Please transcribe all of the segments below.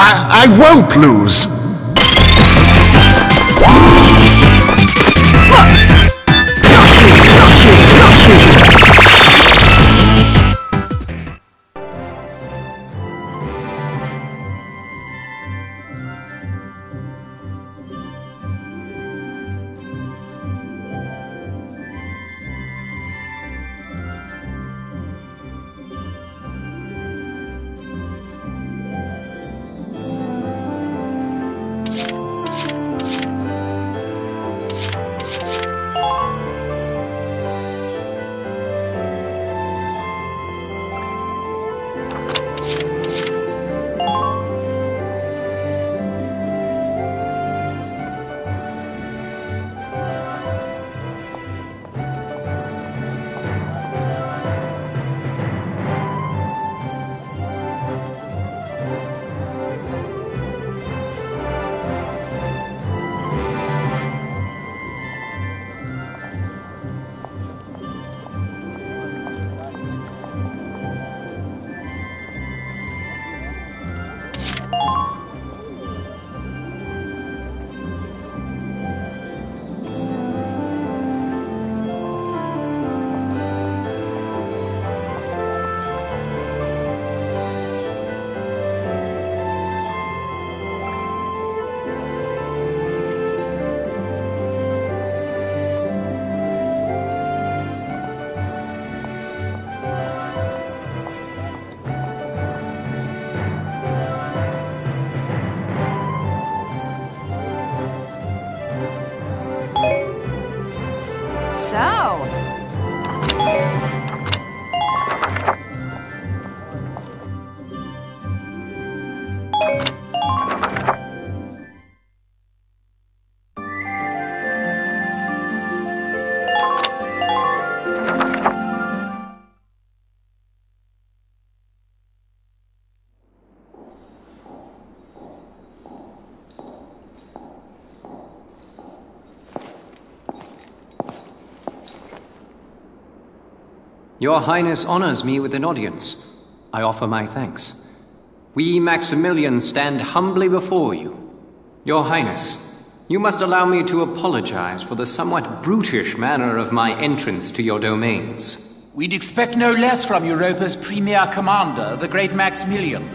I won't lose! Your Highness honors me with an audience. I offer my thanks. We Maximilians stand humbly before you. Your Highness, you must allow me to apologize for the somewhat brutish manner of my entrance to your domains. We'd expect no less from Europa's premier commander, the great Maximilian.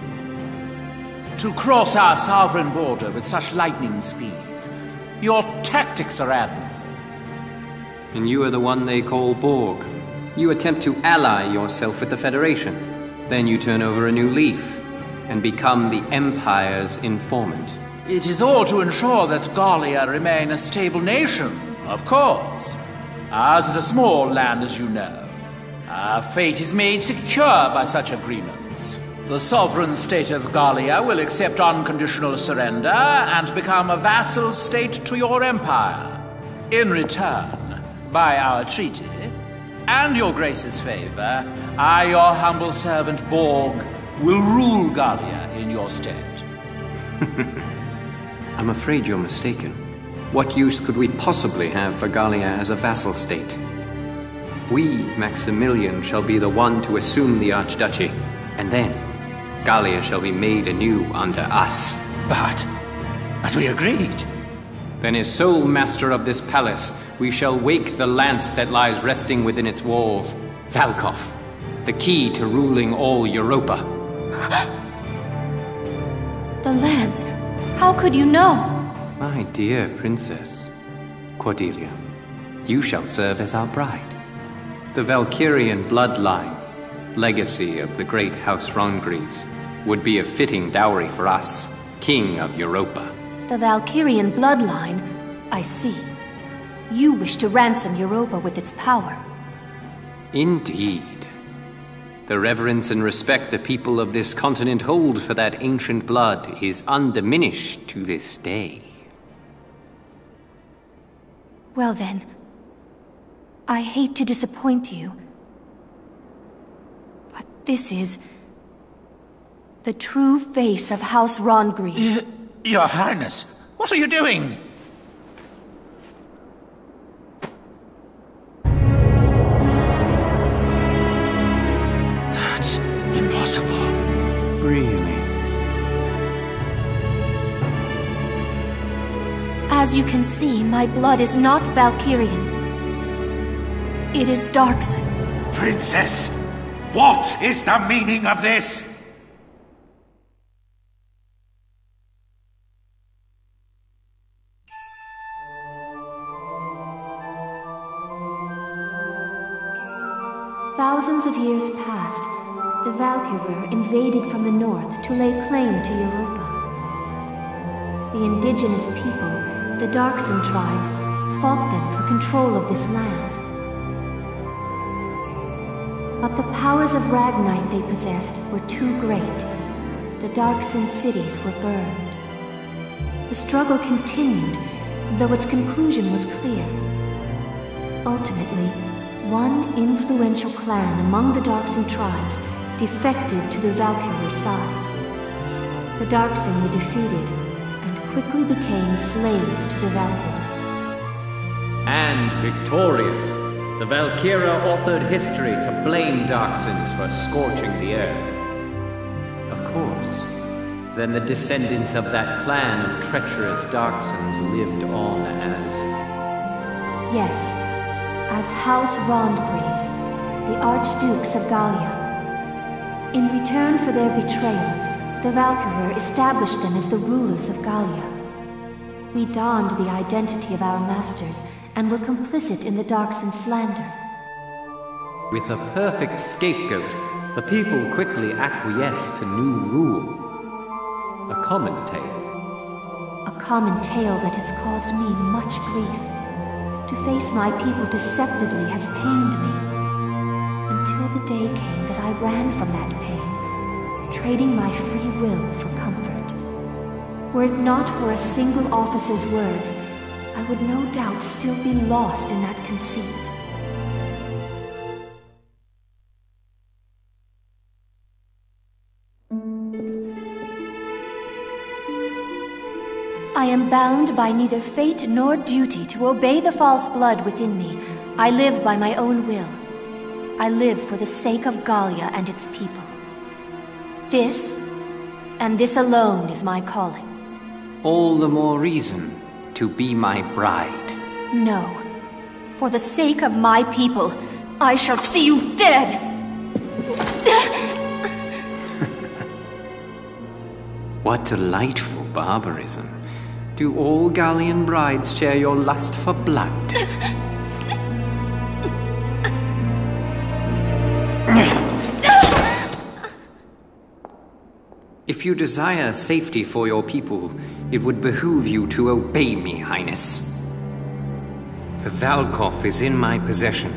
To cross our sovereign border with such lightning speed. Your tactics are admirable. And you are the one they call Borg. You attempt to ally yourself with the Federation. Then you turn over a new leaf and become the Empire's informant. It is all to ensure that Gallia remain a stable nation, of course. Ours is a small land, as you know. Our fate is made secure by such agreements. The sovereign state of Gallia will accept unconditional surrender and become a vassal state to your empire. In return, by our treaty, and your grace's favor, I, your humble servant Borg, will rule Gallia in your stead. I'm afraid you're mistaken. What use could we possibly have for Gallia as a vassal state? We, Maximilian, shall be the one to assume the Archduchy, and then Gallia shall be made anew under us. But we agreed. Then as sole master of this palace, we shall wake the lance that lies resting within its walls. Valkof, the key to ruling all Europa. The lance? How could you know? My dear princess, Cordelia, you shall serve as our bride. The Valkyrian bloodline, legacy of the great House Rongries, would be a fitting dowry for us, King of Europa. The Valkyrian bloodline? I see. You wish to ransom Europa with its power. Indeed. The reverence and respect the people of this continent hold for that ancient blood is undiminished to this day. Well then, I hate to disappoint you, but this is the true face of House Rongries. Your Highness, what are you doing? That's impossible. Really? As you can see, my blood is not Valkyrian. It is Darkson. Princess, what is the meaning of this? Thousands of years past, the Valkyrur invaded from the north to lay claim to Europa. The indigenous people, the Darkson tribes, fought them for control of this land. But the powers of Ragnite they possessed were too great. The Darkson cities were burned. The struggle continued, though its conclusion was clear. Ultimately, one influential clan among the Darkson tribes defected to the Valkyrur side. The Darkson were defeated and quickly became slaves to the Valkyrur. And victorious, the Valkyria authored history to blame Darksons for scorching the earth. Of course, then the descendants of that clan of treacherous Darksons lived on as... Yes, as House Rondgries, the Archdukes of Gallia. In return for their betrayal, the Valkyrur established them as the rulers of Gallia. We donned the identity of our masters and were complicit in the Darkson slander. With a perfect scapegoat, the people quickly acquiesced to new rule. A common tale. A common tale that has caused me much grief. To face my people deceptively has pained me. Until the day came that I ran from that pain, trading my free will for comfort. Were it not for a single officer's words, I would no doubt still be lost in that conceit. I am bound by neither fate nor duty to obey the false blood within me. I live by my own will. I live for the sake of Gallia and its people. This, and this alone, is my calling. All the more reason to be my bride. No. For the sake of my people, I shall see you dead! What delightful barbarism. Do all Gallian brides share your lust for blood? If you desire safety for your people, it would behoove you to obey me, Highness. The valkof is in my possession.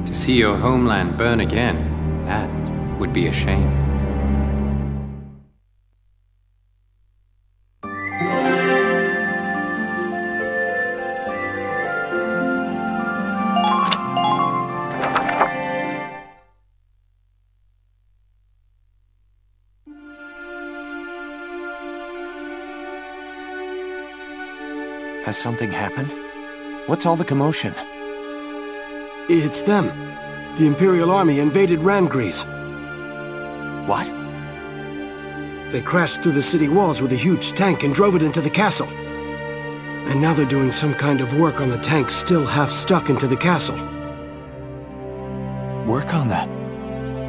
To see your homeland burn again, that would be a shame. Has something happened? What's all the commotion? It's them. The Imperial Army invaded Randgries. What? They crashed through the city walls with a huge tank and drove it into the castle. And now they're doing some kind of work on the tank still half stuck into the castle. Work on that?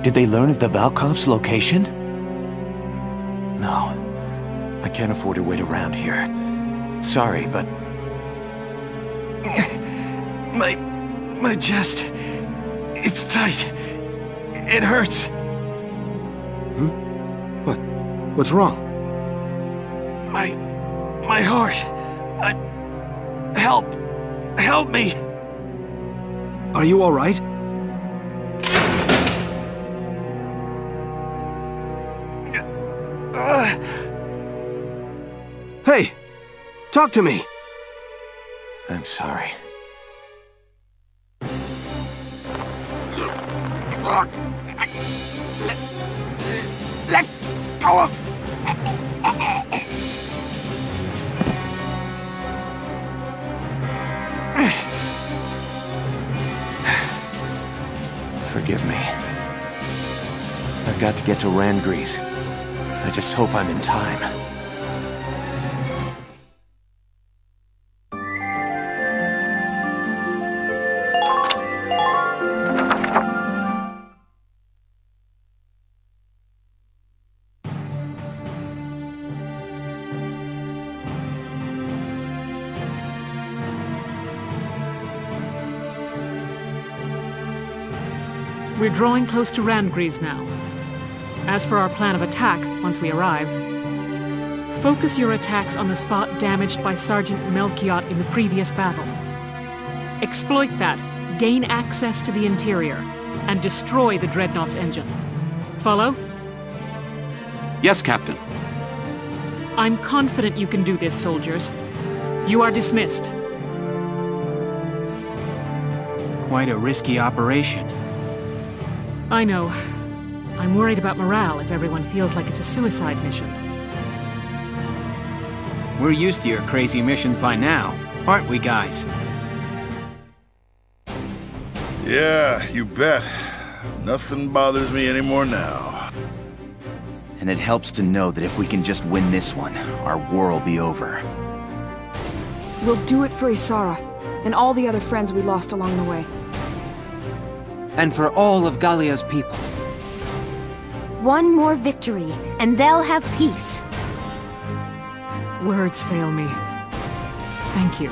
Did they learn of the Valkof's location? No. I can't afford to wait around here. Sorry, but... My chest... It's tight. It hurts. What? What's wrong? My heart. Help! Help me! Are you all right? Hey! Talk to me! I'm sorry. Let go of... Forgive me. I've got to get to Randgries. I just hope I'm in time. We're drawing close to Randgreaves now. As for our plan of attack, once we arrive, focus your attacks on the spot damaged by Sergeant Melchiot in the previous battle. Exploit that, gain access to the interior, and destroy the Dreadnought's engine. Follow? Yes, Captain. I'm confident you can do this, soldiers. You are dismissed. Quite a risky operation. I know. I'm worried about morale if everyone feels like it's a suicide mission. We're used to your crazy missions by now, aren't we, guys? Yeah, you bet. Nothing bothers me anymore now. And it helps to know that if we can just win this one, our war will be over. We'll do it for Isara, and all the other friends we lost along the way. And for all of Gallia's people. One more victory, and they'll have peace. Words fail me. Thank you.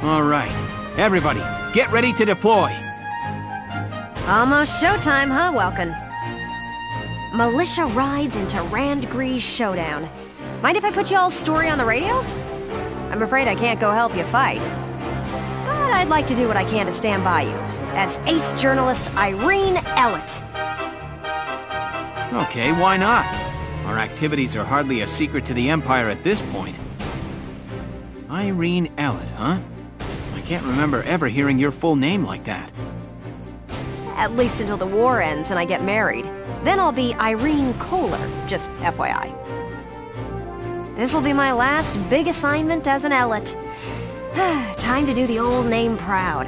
All right. Everybody, get ready to deploy. Almost showtime, huh, Welkin? Militia rides into Randgreaves showdown. Mind if I put y'all's story on the radio? I'm afraid I can't go help you fight. But I'd like to do what I can to stand by you, as ace journalist Irene Ellett. Okay, why not? Our activities are hardly a secret to the Empire at this point. Irene Ellett, huh? I can't remember ever hearing your full name like that. At least until the war ends and I get married. Then I'll be Irene Kohler, just FYI. This'll be my last big assignment as an Ellett. Time to do the old name proud.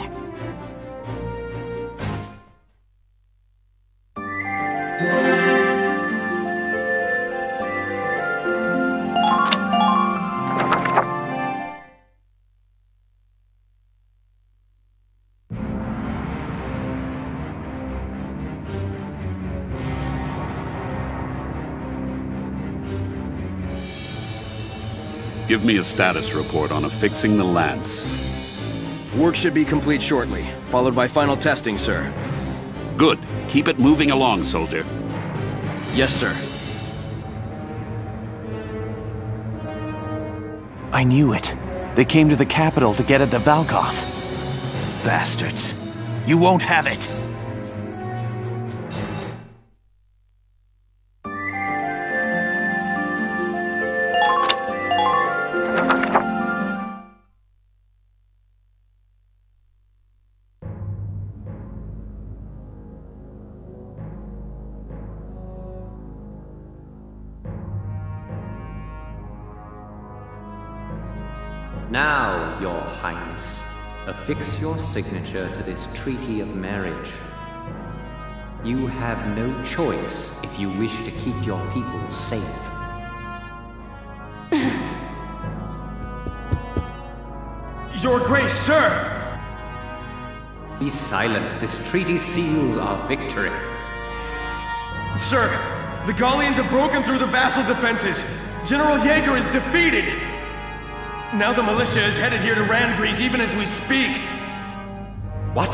Give me a status report on affixing the lance. Work should be complete shortly, followed by final testing, sir. Good. Keep it moving along, soldier. Yes, sir. I knew it. They came to the capital to get at the Valkof. Bastards. You won't have it. Now, Your Highness, affix your signature to this treaty of marriage. You have no choice if you wish to keep your people safe. Your Grace, sir! Be silent. This treaty seals our victory. Sir, the Gallians have broken through the vassal defenses. General Jaeger is defeated. Now the militia is headed here to Randgreaves even as we speak. What?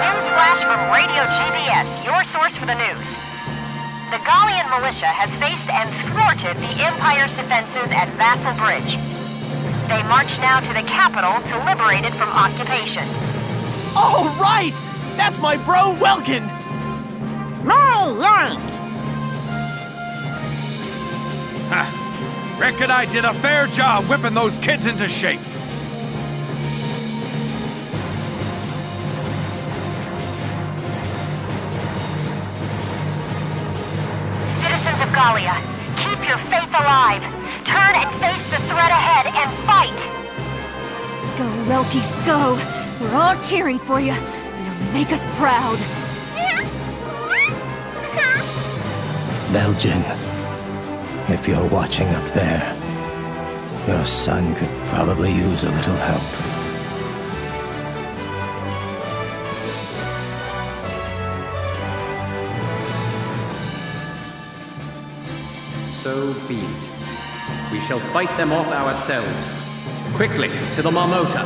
Newsflash from Radio GBS, your source for the news. The Gallian militia has faced and thwarted the Empire's defenses at Vassal Bridge. They march now to the capital to liberate it from occupation. All right! That's my bro, Welkin! Ha! Reckon I did a fair job whipping those kids into shape. Citizens of Gallia, keep your faith alive. Turn and face the threat ahead and fight! Go, Welkies, go! We're all cheering for you. You'll make us proud. Belgian, if you're watching up there, your son could probably use a little help. So be it. We shall fight them off ourselves. Quickly, to the Marmota.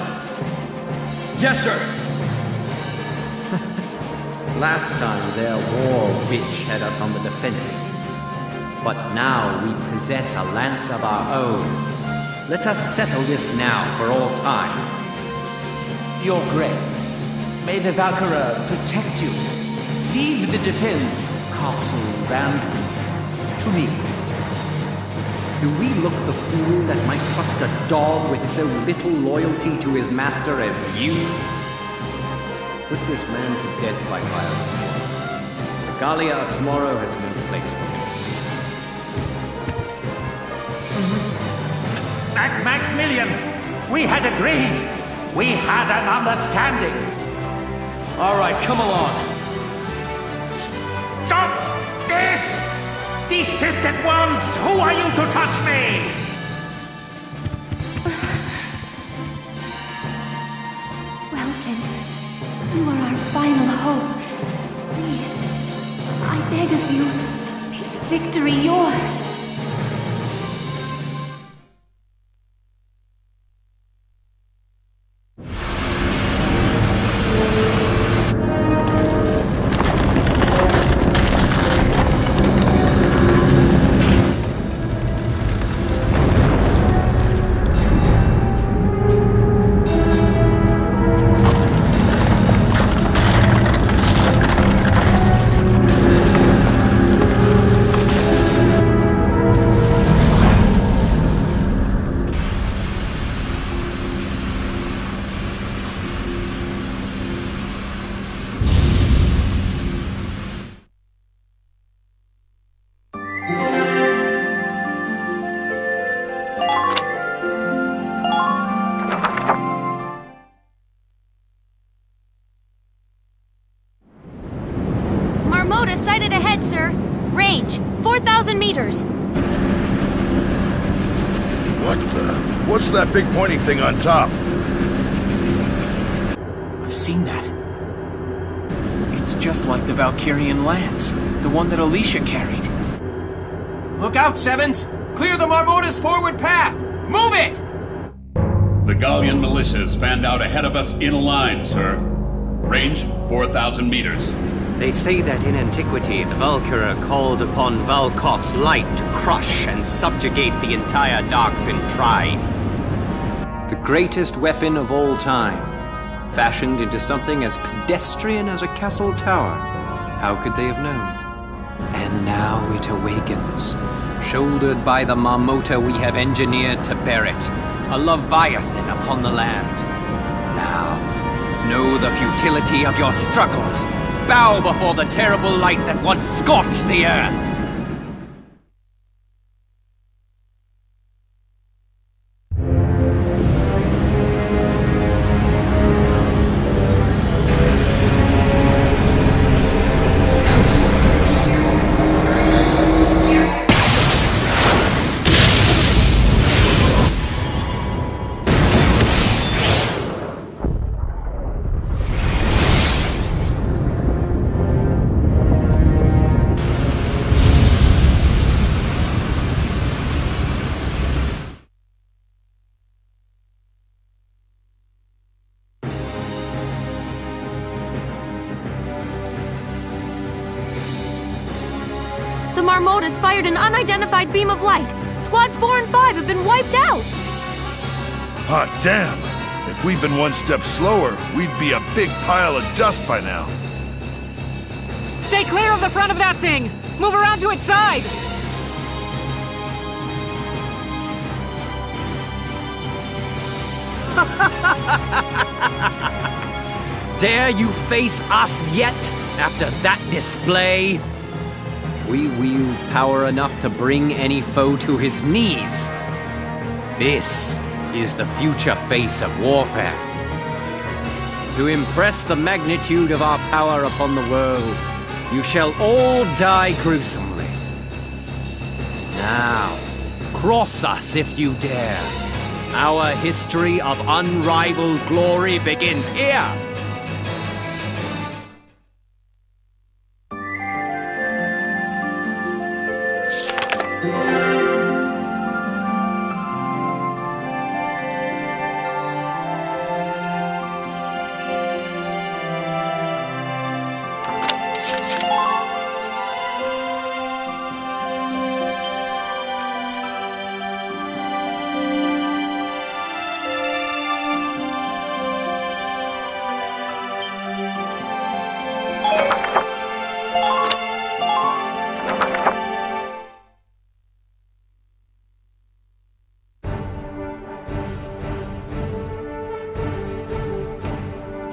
Yes, sir! Last time their war witch had us on the defensive. But now we possess a lance of our own. Let us settle this now for all time. Your Grace, may the Valkyrur protect you. Leave the defense, Castle Randrews, to me. Do we look the fool that might trust a dog with so little loyalty to his master as you? Put this man to death by violence. The Gallia of tomorrow has no place for him. Maximilian, we had agreed. We had an understanding. All right, come along. Stop this! Desisted ones, who are you to touch me? Welkin, you are our final hope. Please, I beg of you, make victory yours. Sighted ahead, sir. Range, 4,000 meters. What's that big pointing thing on top? I've seen that. It's just like the Valkyrian lance, the one that Alicia carried. Look out, Sevens! Clear the Marmota's forward path! Move it! The Gallian militia is fanned out ahead of us in a line, sir. Range, 4,000 meters. They say that in antiquity, the Valkyrur called upon Valkof's light to crush and subjugate the entire Darksin tribe. The greatest weapon of all time, fashioned into something as pedestrian as a castle tower. How could they have known? And now it awakens, shouldered by the Marmota we have engineered to bear it, a leviathan upon the land. Now, know the futility of your struggles. Bow before the terrible light that once scorched the earth! The Marmotas fired an unidentified beam of light. Squads 4 and 5 have been wiped out. Hot damn! If we'd been one step slower, we'd be a big pile of dust by now. Stay clear of the front of that thing! Move around to its side! Dare you face us yet, after that display? We wield power enough to bring any foe to his knees. This is the future face of warfare. To impress the magnitude of our power upon the world, you shall all die gruesomely. Now, cross us if you dare. Our history of unrivaled glory begins here.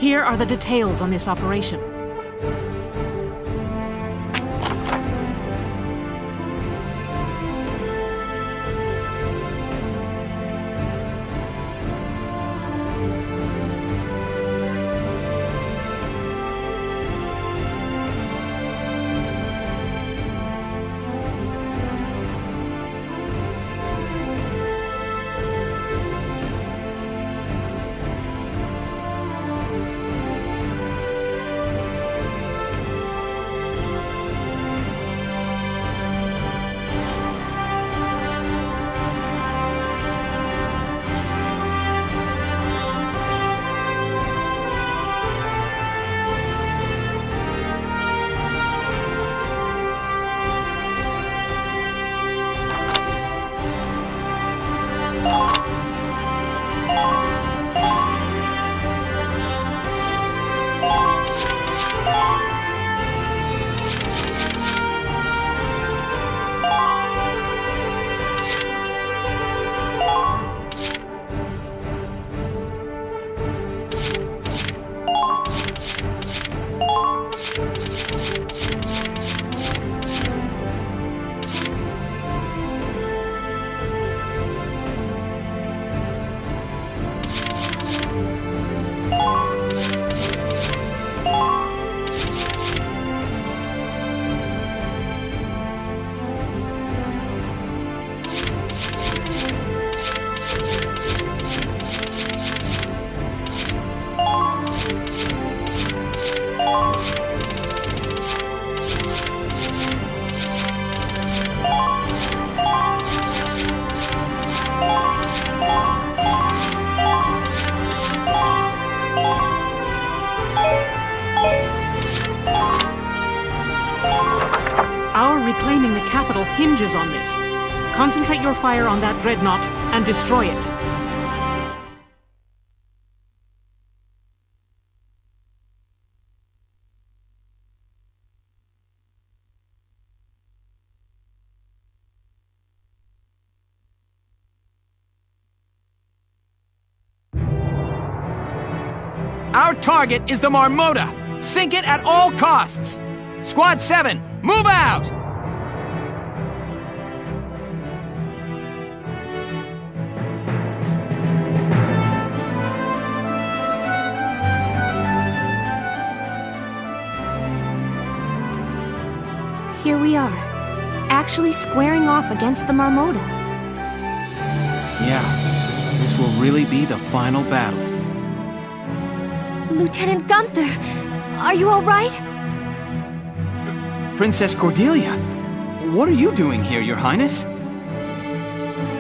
Here are the details on this operation. Reclaiming the capital hinges on this. Concentrate your fire on that dreadnought and destroy it. Our target is the Marmota. Sink it at all costs. Squad 7, move out! Here we are, actually squaring off against the Marmota. Yeah, this will really be the final battle. Lieutenant Gunther, are you all right? Princess Cordelia, what are you doing here, Your Highness?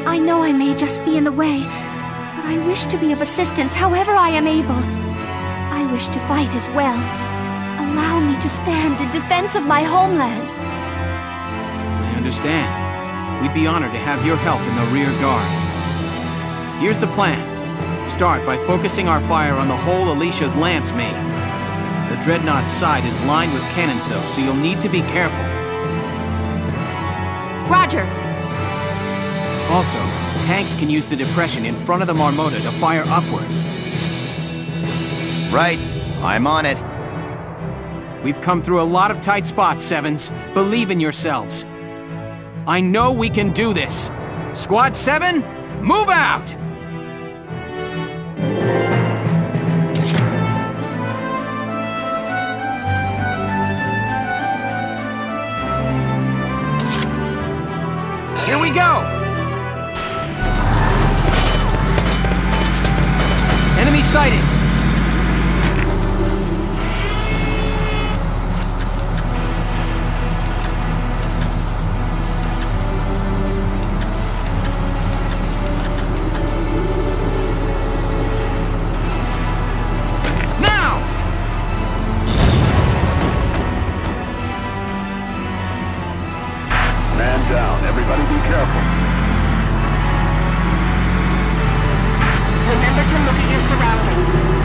I know I may just be in the way, but I wish to be of assistance however I am able. I wish to fight as well. Allow me to stand in defense of my homeland. I understand. We'd be honored to have your help in the rear guard. Here's the plan. Start by focusing our fire on the hole Alicia's lance made. The dreadnought's side is lined with cannons though, so you'll need to be careful. Roger. Also, tanks can use the depression in front of the Marmota to fire upward. Right. I'm on it. We've come through a lot of tight spots, Sevens. Believe in yourselves. I know we can do this. Squad 7, move out! Here we go! Enemy sighted! Remember to look at your surroundings.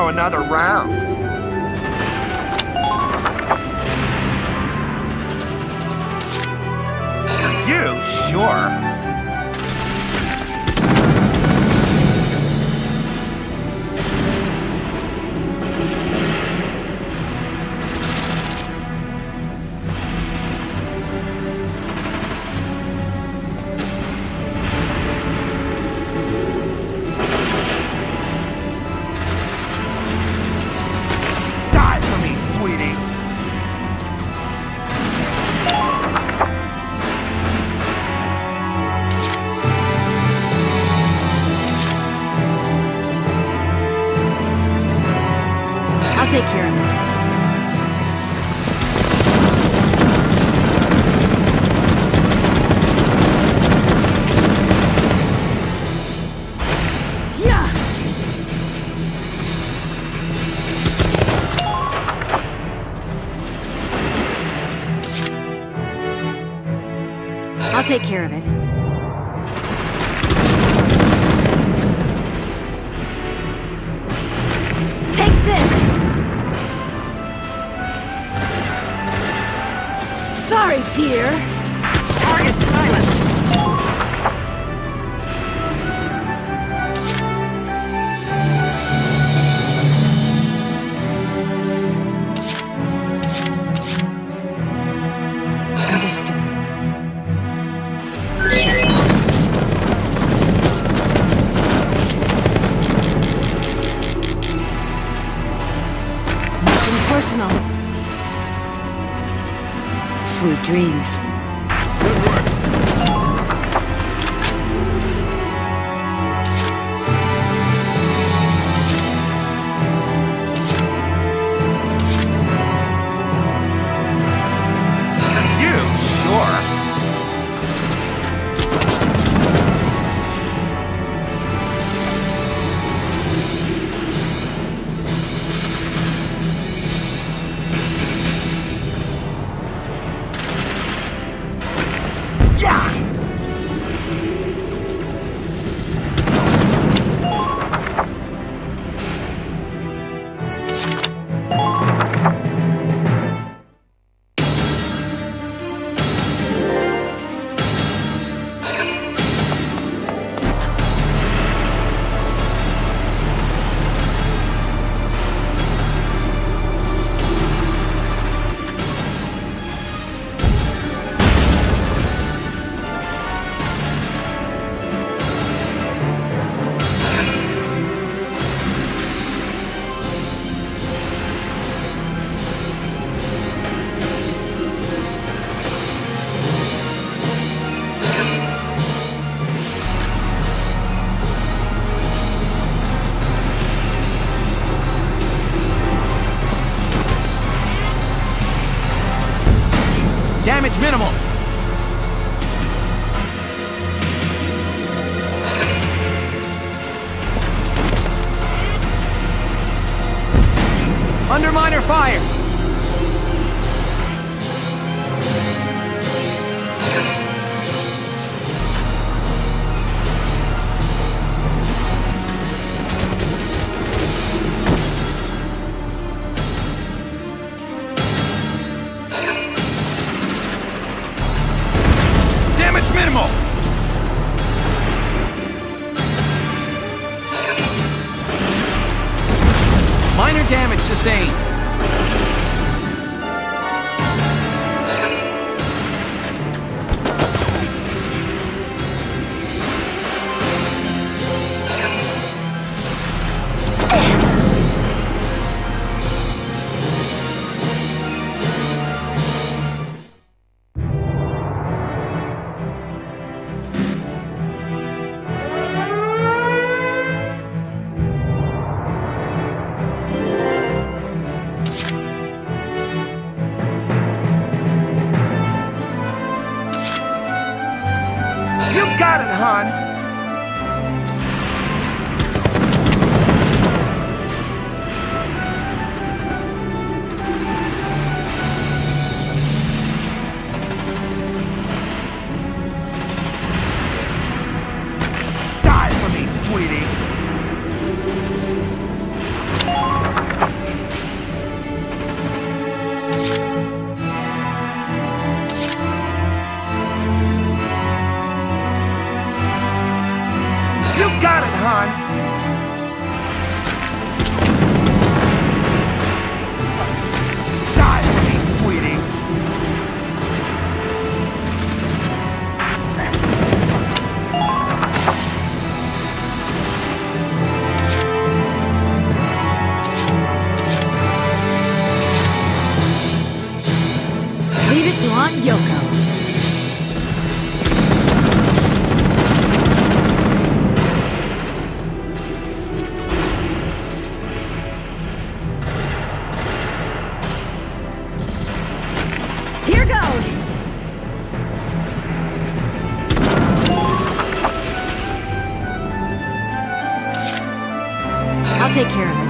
throw another round. You? Sure. Take care of it. Yeah. I'll take care of it. Take this! Sorry, dear. Target silence. Understood. Checkmate. Nothing personal. Sweet dreams. Damage minimal. Under minor fire. Damage minimal. Minor damage sustained. Got it, hon. Die for me, sweetie. on. Die for me, sweetie. Leave it to Aunt Yoko. Here goes! I'll take care of it.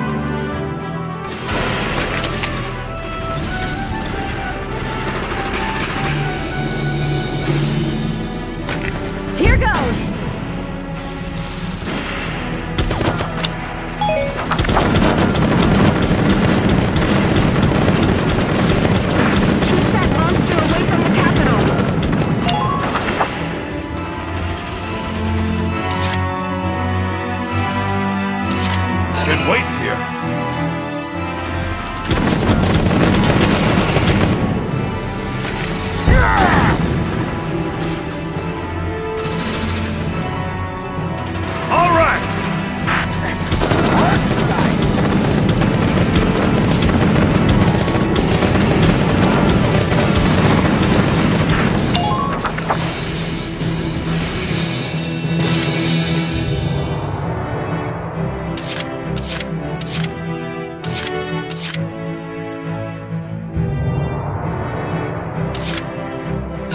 Here goes! Been waiting here. All right.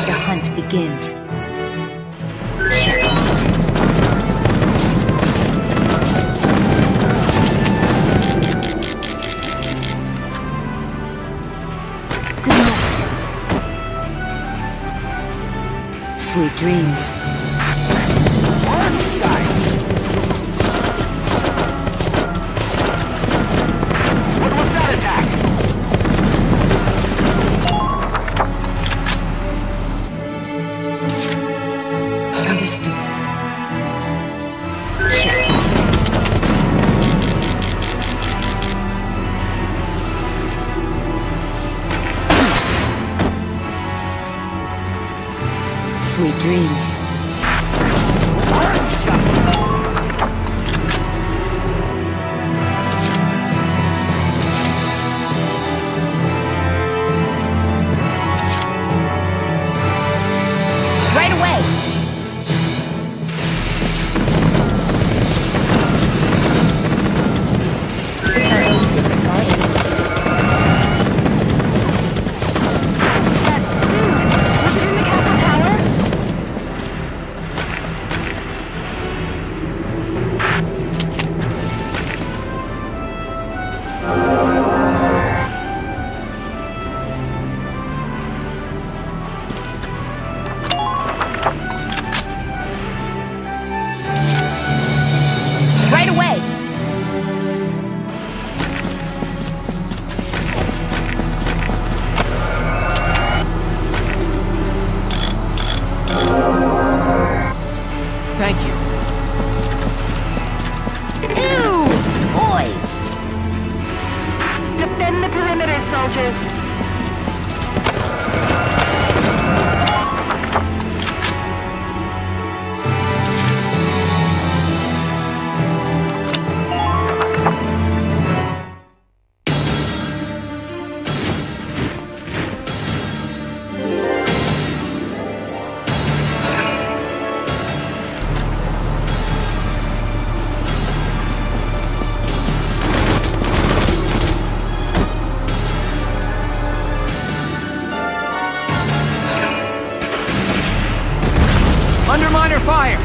The hunt begins. Checkmate. Good night. Sweet dreams. What was that attack? Understood. Checkmate. Sweet dreams. Right away! It's our own secret garden. Was it in the castle tower? Right away! Thank you. Ew! Boys! Defend the perimeter, soldiers. Underminer fire!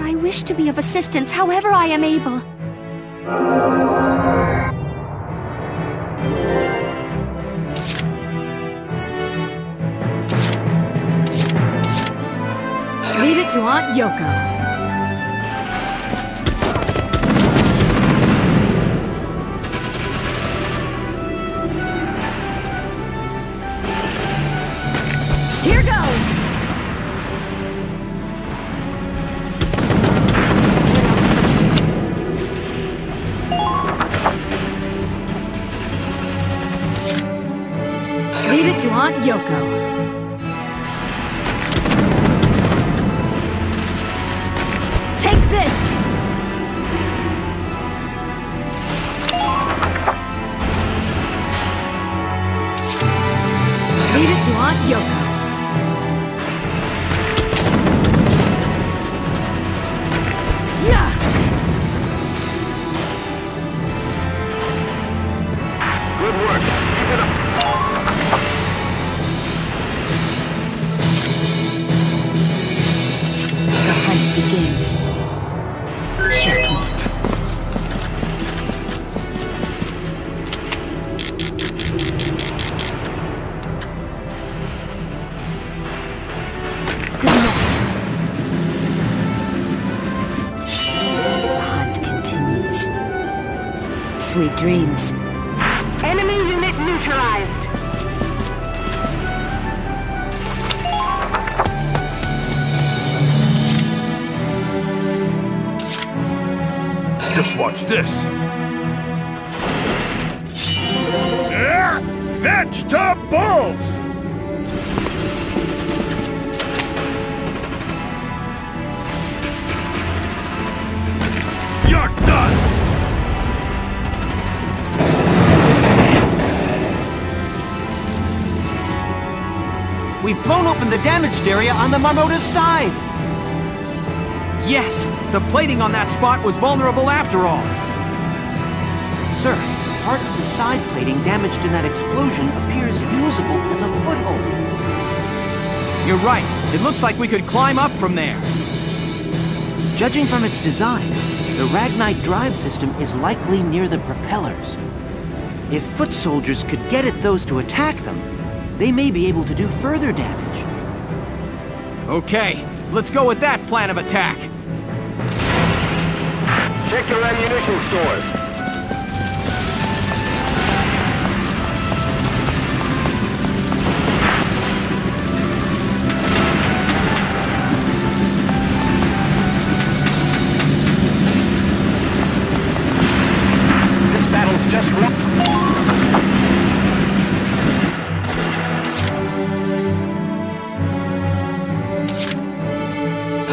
I wish to be of assistance however I am able. it to Aunt Yoko. Here goes! Leave it to Aunt Yoko. Take this! Leave it to Aunt Yoko. Yeah! Good work. Keep it up. The hunt begins. Checkmate. Good night. The hunt continues. Sweet dreams. Enemy unit neutralized. Just watch this. Vegetables! You're done! We've blown open the damaged area on the Marmota's side! Yes, the plating on that spot was vulnerable after all. Sir, part of the side plating damaged in that explosion appears usable as a foothold. You're right. It looks like we could climb up from there. Judging from its design, the Ragnite drive system is likely near the propellers. If foot soldiers could get at those to attack them, they may be able to do further damage. Okay, let's go with that plan of attack. Check your ammunition stores. This battle's just won.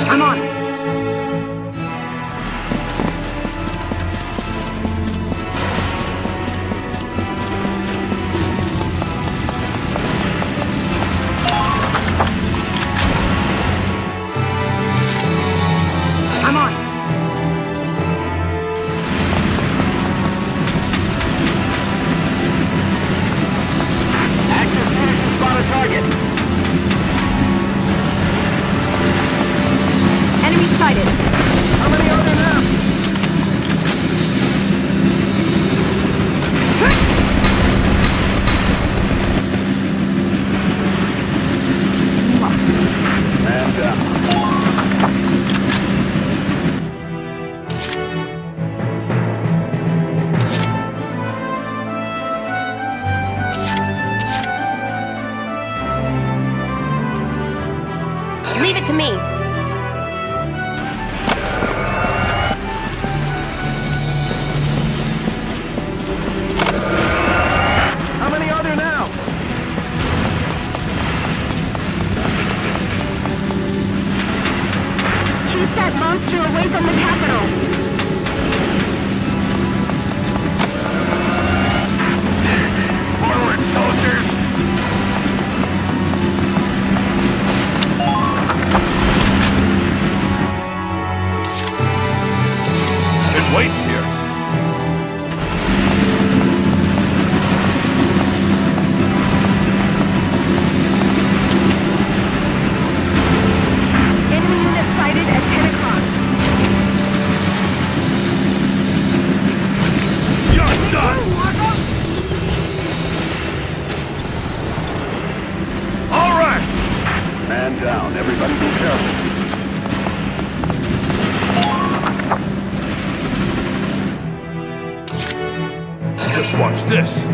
I'm on it. I'm on it. Active fusion spot a target. Enemy sighted. How many are there now? Leave it to me. How many are there now? Keep that monster away from the capital. Forward, soldiers! Been waiting here. Enemy unit sighted at 10 o'clock. this.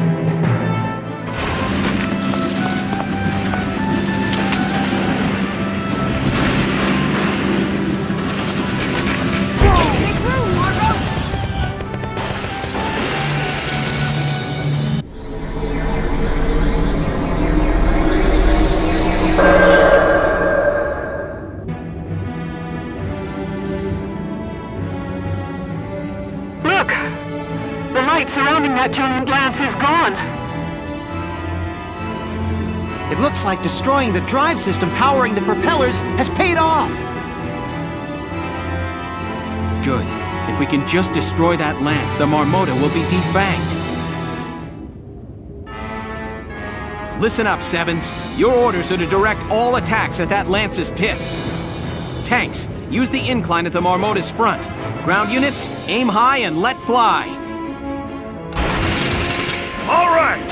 That giant lance is gone. It looks like destroying the drive system powering the propellers has paid off. Good. If we can just destroy that lance, the Marmota will be defanged. Listen up, Sevens. Your orders are to direct all attacks at that lance's tip. Tanks, use the incline at the Marmota's front. Ground units, aim high and let fly. All right!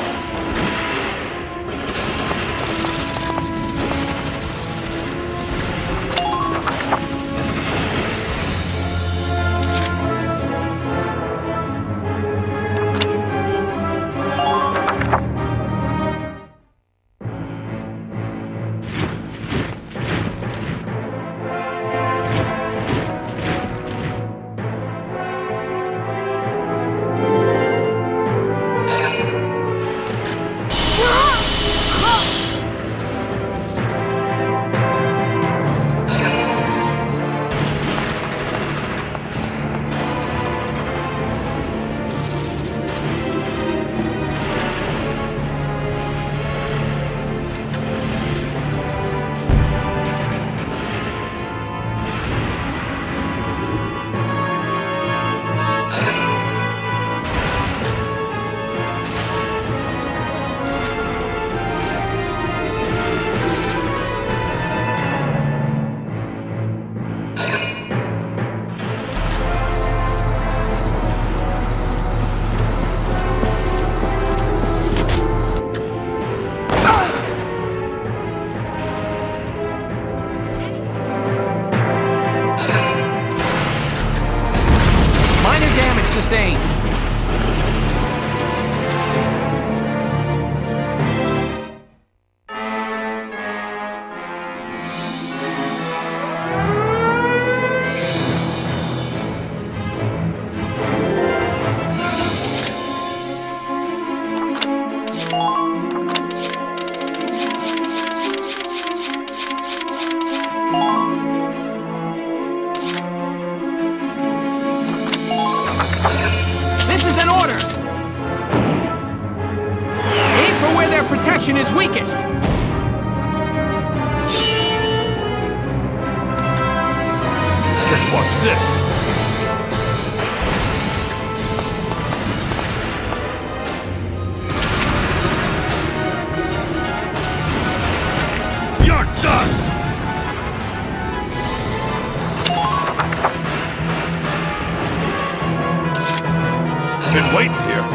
Sustained. Is weakest. Just watch this. You're done. Been waiting here.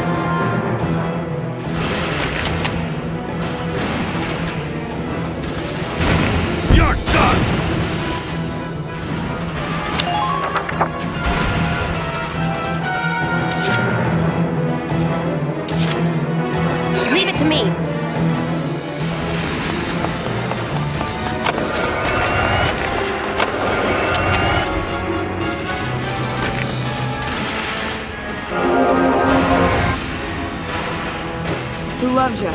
Who loves you?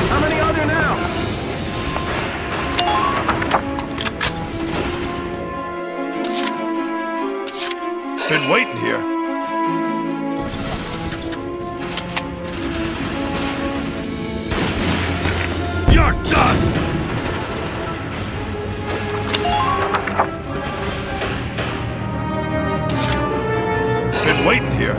How many are there now? Been waiting here. You're done! Been waiting here.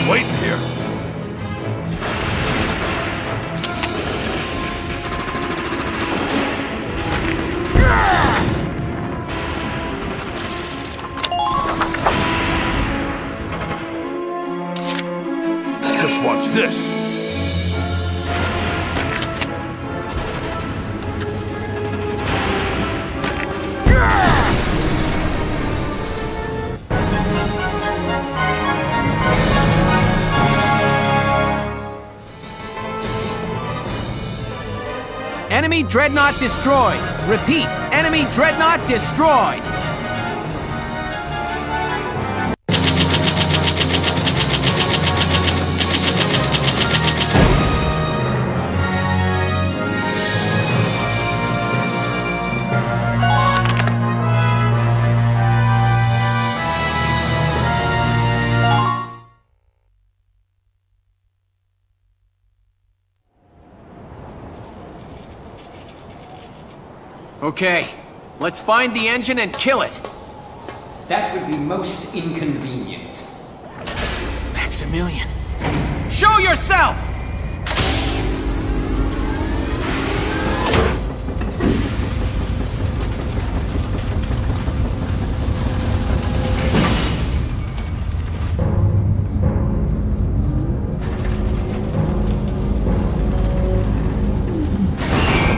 waiting here. Just watch this. Enemy dreadnought destroyed. Repeat, enemy dreadnought destroyed. Okay, let's find the engine and kill it. That would be most inconvenient. Maximilian, show yourself!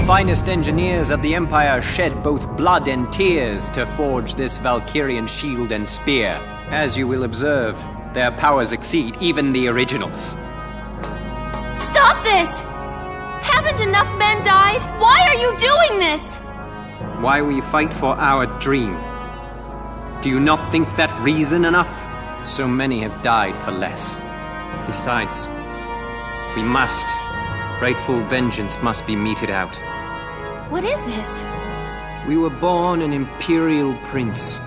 The finest engineers of the Empire shed both blood and tears to forge this Valkyrian shield and spear. As you will observe, their powers exceed even the originals. Stop this! Haven't enough men died? Why are you doing this? Why we fight for our dream. Do you not think that reason enough? So many have died for less. Besides, we must. Rightful vengeance must be meted out. What is this? We were born an imperial prince,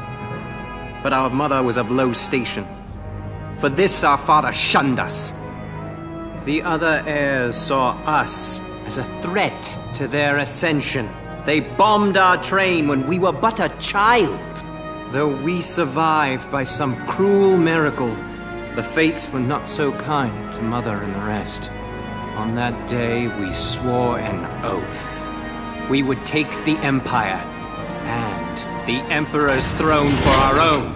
but our mother was of low station. For this our father shunned us. The other heirs saw us as a threat to their ascension. They bombed our train when we were but a child. Though we survived by some cruel miracle, the fates were not so kind to Mother and the rest. On that day, we swore an oath. We would take the Empire and the Emperor's throne for our own.